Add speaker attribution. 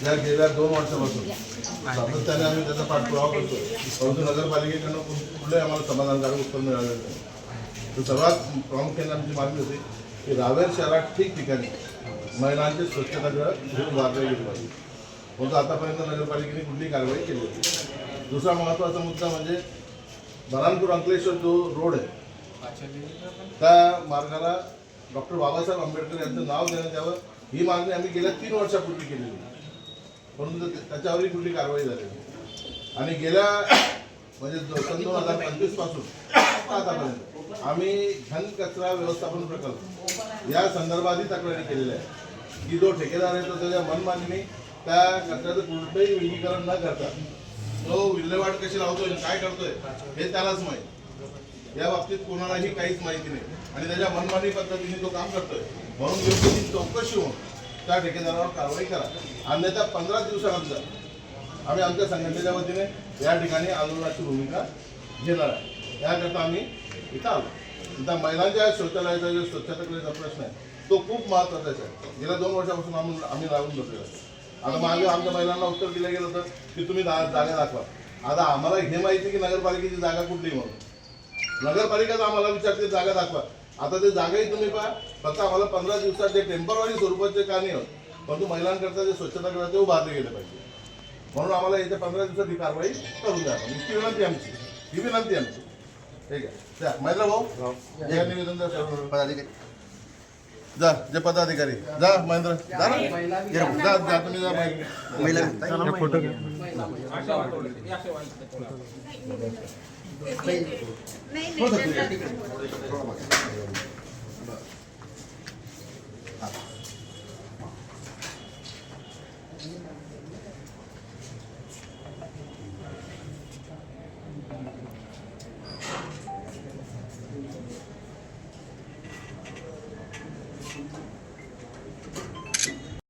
Speaker 1: या गेल्या 2 वर्षापासून सातत्याने आम्ही त्याचा पाठपुरावा करतो, परंतु नगरपालिकेकडनं कुठलंही आम्हाला समाधानकारक उत्तर मिळालेलं नाही. तर सर्वात प्रामुख्याने आमची मागणी होती की रावेर शहरात ठिकठिकाणी महिलांचे स्वच्छतागृह उभारले गेले पाहिजे, परंतु आतापर्यंत नगरपालिकेने कुठलीही कारवाई केली होती. दुसरा महत्त्वाचा मुद्दा म्हणजे बऱ्हाणपूर अंकलेश्वर जो रोड आहे त्या मार्गाला डॉक्टर बाबासाहेब आंबेडकर यांचं नाव देण्यात यावं ही मागणी आम्ही गेल्या 3 वर्षापूर्वी केलेली होती, परंतु त्याच्यावरही कुठली कारवाई झाली नाही. आणि गेल्या म्हणजे 2025 पासून आतापर्यंत आम्ही घन कचरा व्यवस्थापन प्रकल्प या संदर्भातही तक्रारी केलेल्या आहे की जो ठेकेदार आहे तो त्याच्या मनमानीने त्या कचऱ्याचं कुठलंही विलगीकरण न करता तो विल्हेवाट कशी लावतोय काय करतोय हे त्यालाच माहीत. या बाबतीत कोणालाही काहीच माहिती नाही आणि त्याच्या मनमानी पद्धतीने तो काम करतोय, म्हणून योग्य ती चौकशी होऊन त्या ठेकेदारावर कारवाई करा, अन्यथा 15 दिवसानंतर आम्ही आमच्या संघटनेच्या वतीने या ठिकाणी आंदोलनाची भूमिका घेणार आहे. त्याकरता आम्ही इथं आलो. इथं महिलांच्या शौचालयाचा जो स्वच्छतेचा प्रश्न आहे तो खूप महत्त्वाचा आहे. गेल्या 2 वर्षापासून आम्ही लावून बसलेलो. आता मागे आमच्या महिलांना उत्तर दिलं गेलं होतं की तुम्ही जागा दाखवा. आता आम्हाला हे माहिती की नगरपालिकेची जागा कुठली म्हणून नगरपालिकाच आम्हाला विचारते जागा दाखवा. आता ते जागाही तुम्ही पहा, फक्त आम्हाला 15 दिवसात जे टेम्पररी स्वरूपाचे का नाही होत, परंतु महिलांकरता जे स्वच्छतागृह ते उभारले गेले पाहिजे, म्हणून आम्हाला येत्या 15 दिवसात ही कारवाई करून द्या. ही विनंती आमची. ठीक आहे. त्या महिला भाऊ या निवेदन द्या पदाधिकारी जा, जे पदाधिकारी जा महेंद्र जा ना, जा तुम्ही जा महिला फोटो
Speaker 2: नाही